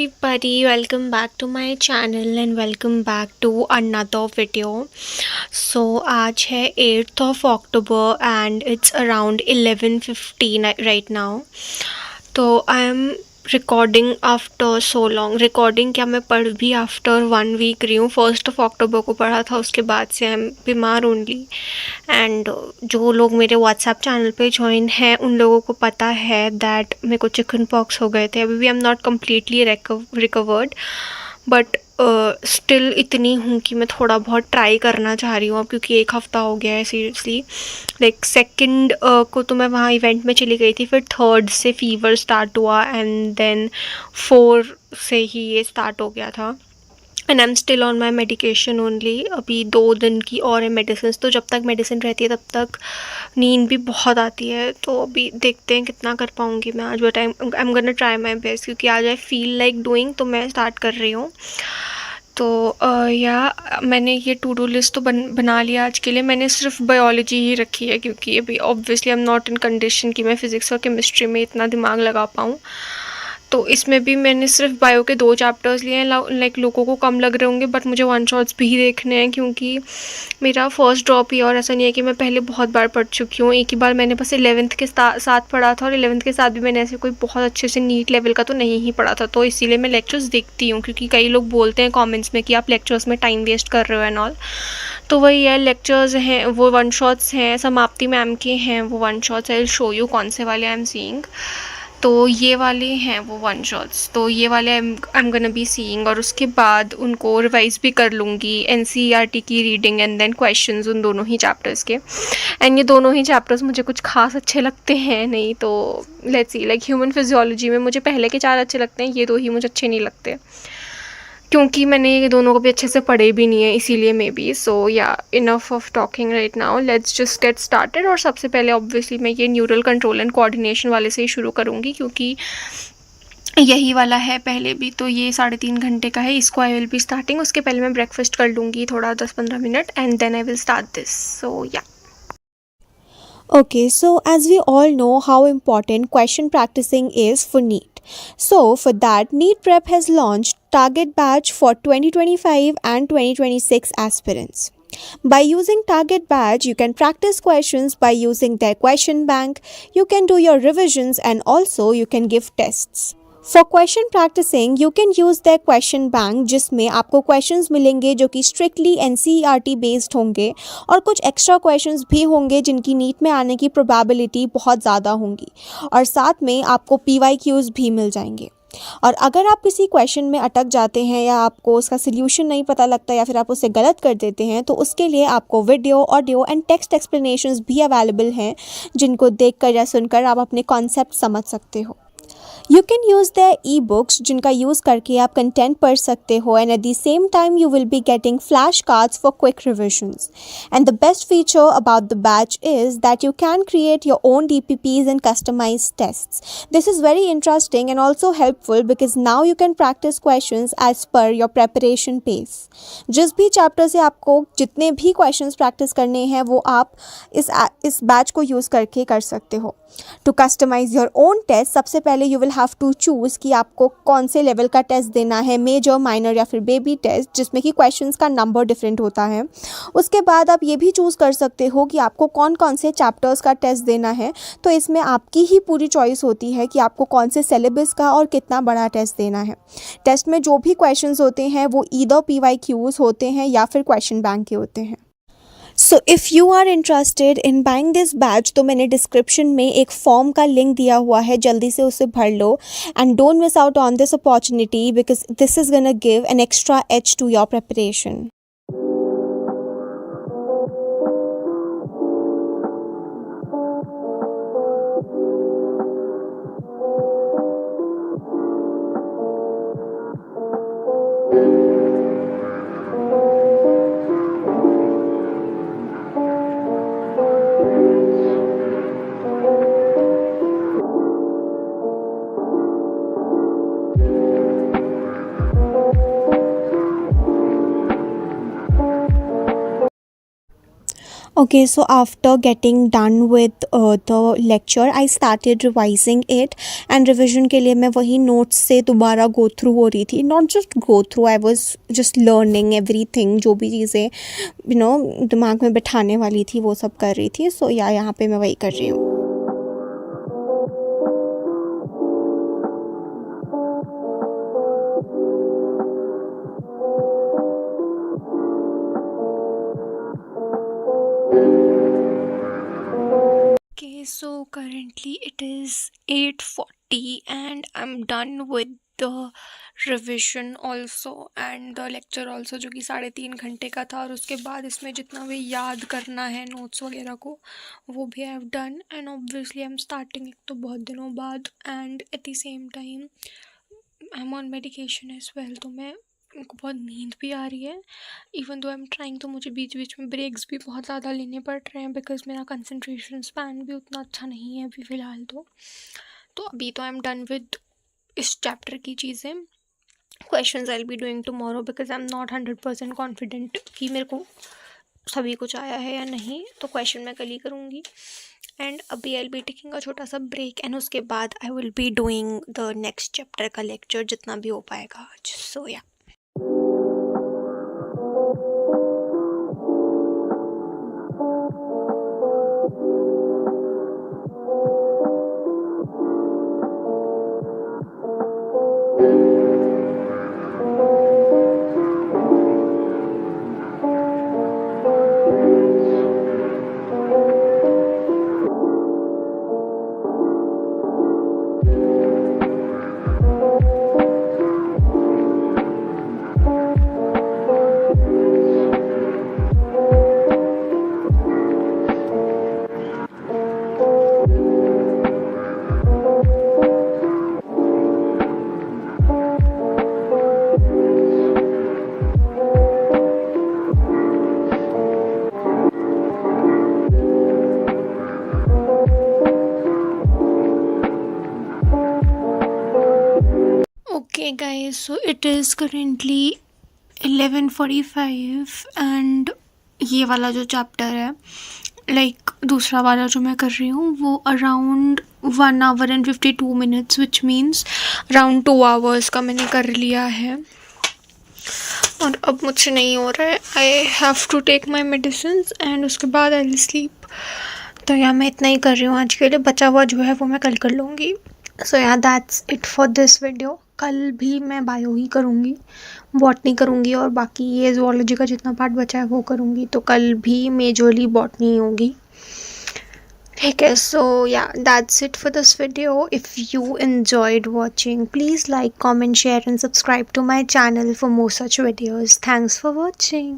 everybody, welcome back to my channel and welcome back to another video. So आज है 8th of October and it's around 11:15 right now. तो I am recording after so long. Recording क्या, मैं पढ़ भी after 1 week रही हूँ। 1st of October को पढ़ा था, उसके बाद से आई एम बीमार ओनली। एंड जो लोग मेरे व्हाट्सएप चैनल पे ज्वाइन हैं उन लोगों को पता है दैट मेरे को चिकन पॉक्स हो गए थे। अभी भी I am not completely recovered, but still इतनी हूँ कि मैं थोड़ा बहुत ट्राई करना चाह रही हूँ अब, क्योंकि 1 हफ़्ता हो गया है सीरियसली। लाइक 2nd को तो मैं वहाँ इवेंट में चली गई थी, फिर 3rd से फीवर स्टार्ट हुआ एंड देन 4 से ही ये स्टार्ट हो गया था। And I am still on my medication only. अभी 2 दिन की और है मेडिसिन, तो जब तक मेडिसिन रहती है तब तक नींद भी बहुत आती है। तो अभी देखते हैं कितना कर पाऊँगी मैं आज, but I am gonna try my best, क्योंकि आज आई फील लाइक डूइंग, तो मैं स्टार्ट कर रही हूँ। तो या मैंने ये टू डू लिस्ट तो बना लिया आज के लिए। मैंने सिर्फ बायोलॉजी ही रखी है, क्योंकि अभी obviously I am not in condition कि मैं फ़िज़िक्स और केमिस्ट्री में इतना दिमाग लगा पाऊँ। तो इसमें भी मैंने सिर्फ बायो के 2 चैप्टर्स लिए हैं। लाइक लोगों को कम लग रहे होंगे, बट मुझे वन शॉट्स भी देखने हैं, क्योंकि मेरा फर्स्ट ड्रॉप ही, और ऐसा नहीं है कि मैं पहले बहुत बार पढ़ चुकी हूँ। एक ही बार मैंने बस 11th के साथ पढ़ा था, और 11th के साथ भी मैंने ऐसे कोई बहुत अच्छे से नीट लेवल का तो नहीं ही पढ़ा था। तो इसीलिए मैं लेक्चर्स देखती हूँ, क्योंकि कई लोग बोलते हैं कॉमेंट्स में कि आप लेक्चर्स में टाइम वेस्ट कर रहे हो एंड ऑल। तो वही है, लेक्चर्स हैं वो वन शॉट्स हैं, समाप्ति मैम के हैं वो one shots. I will show you कौन से वाले आई एम सीइंग। तो ये वाले हैं वो वन शॉट्स, तो ये वाले I am gonna be seeing, और उसके बाद उनको रिवाइज़ भी कर लूँगी, एनसीईआरटी की रीडिंग एंड देन क्वेश्चंस उन दोनों ही चैप्टर्स के। एंड ये दोनों ही चैप्टर्स मुझे कुछ खास अच्छे लगते हैं नहीं, तो let's see. Like human physiology में मुझे पहले के 4 अच्छे लगते हैं, ये 2 ही मुझे अच्छे नहीं लगते, क्योंकि मैंने ये दोनों को भी अच्छे से पढ़े भी नहीं है, इसीलिए may be. So yeah enough of talking right now, let's just get started. और सबसे पहले ऑब्वियसली मैं ये न्यूरल कंट्रोल एंड कोऑर्डिनेशन वाले से ही शुरू करूँगी, क्योंकि यही वाला है पहले भी, तो ये 3.5 घंटे का है। इसको आई विल बी स्टार्टिंग। उसके पहले मैं ब्रेकफास्ट कर लूँगी थोड़ा 10-15 minute, and then I will start this. So yeah Okay, so as we all know how important question practicing is for NEET. So for that, NEET Prep has launched Target Batch for 2025 and 2026 aspirants. By using Target Batch, you can practice questions by using their question bank, you can do your revisions, and also you can give tests. For question practicing, you can use their question bank, जिसमें आपको questions मिलेंगे जो कि strictly NCERT based होंगे, और कुछ extra questions भी होंगे जिनकी NEET में आने की probability बहुत ज़्यादा होंगी, और साथ में आपको PYQs भी मिल जाएंगे। और अगर आप किसी क्वेश्चन में अटक जाते हैं या आपको उसका सोल्यूशन नहीं पता लगता या फिर आप उसे गलत कर देते हैं, तो उसके लिए आपको video, audio and text explanations भी अवेलेबल हैं, जिनको देखकर या सुनकर आप अपने कॉन्सेप्ट समझ सकते हो। You can use their e-books, जिनका यूज़ करके आप कंटेंट पढ़ सकते हो, and at the same time you will be getting flashcards for quick revisions. And the best feature about the batch is that you can create your own DPPs and customize tests. This is very interesting and also helpful because now you can practice questions as per your preparation pace. जिस भी chapter से आपको जितने भी questions practice करने हैं वो आप इस बैच को यूज़ करके कर सकते हो। To customize your own test, सबसे पहले you will have to choose कि आपको कौन से लेवल का टेस्ट देना है, मेजर, माइनर या फिर बेबी टेस्ट, जिसमें कि क्वेश्चंस का नंबर डिफरेंट होता है। उसके बाद आप ये भी चूज़ कर सकते हो कि आपको कौन कौन से चैप्टर्स का टेस्ट देना है। तो इसमें आपकी ही पूरी चॉइस होती है कि आपको कौन से सिलेबस का और कितना बड़ा टेस्ट देना है। टेस्ट में जो भी क्वेश्चंस होते हैं वो ईदर PYQs होते हैं या फिर क्वेश्चन बैंक के होते हैं। So if you are interested in buying this batch, तो मैंने डिस्क्रिप्शन में एक फॉर्म का लिंक दिया हुआ है, जल्दी से उसे भर लो and don't miss out on this opportunity because this is gonna give an extra edge to your preparation. Okay, so after getting done with the lecture, I started revising it. And revision के लिए मैं वही notes से दोबारा go through हो रही थी. Not just go through, I was just learning everything. जो भी चीज़ें दिमाग में बिठाने वाली थी वो सब कर रही थी. So या यहाँ पे मैं वही कर रही हूँ. Okay, so currently it is 8:40 and I'm done with the revision also and the lecture also, जो कि 3.5 घंटे का था. और उसके बाद इसमें जितना भी याद करना है नोट्स वगैरह को वो भी I have done. And obviously I am starting एक तो बहुत दिनों बाद and at the same time I am on medication as well. तो मेरे को बहुत नींद भी आ रही है. Even though I am trying, तो मुझे बीच बीच में ब्रेक्स भी बहुत ज़्यादा लेने पड़ रहे हैं बिकॉज मेरा कंसंट्रेशन स्पैन भी उतना अच्छा नहीं है अभी फ़िलहाल. तो अभी तो आई एम डन विद इस चैप्टर की चीज़ें. Questions I will be doing tomorrow because I am not 100% confident कि मेरे को सभी कुछ आया है या नहीं. तो क्वेश्चन मैं कल ही करूँगी. एंड अभी I will be taking a छोटा सा ब्रेक एंड उसके बाद I will be doing the next chapter का लेक्चर जितना भी हो पाएगा आज. सो yeah Okay guys, so it is currently 11:45 and ये वाला जो चैप्टर है दूसरा वाला जो मैं कर रही हूँ वो around 1 hour and 52 minutes which means around 2 hours का मैंने कर लिया है. और अब मुझसे नहीं हो रहा है. I have to take my medicine and उसके बाद आई विल स्लीप. तो यार मैं इतना ही कर रही हूँ आज के लिए. बचा हुआ जो है वो मैं कल कर लूँगी. सो यार that's it for this video. कल भी मैं बायो ही करूँगी, बॉटनी करूँगी और बाकी ये ज़ूलॉजी का जितना पार्ट बचा है वो करूँगी. तो कल भी मेजरली बॉटनी होगी. ठीक है. सो या that's it for this video. If you enjoyed watching, please like, comment, share and subscribe to my channel for more such videos. Thanks for watching.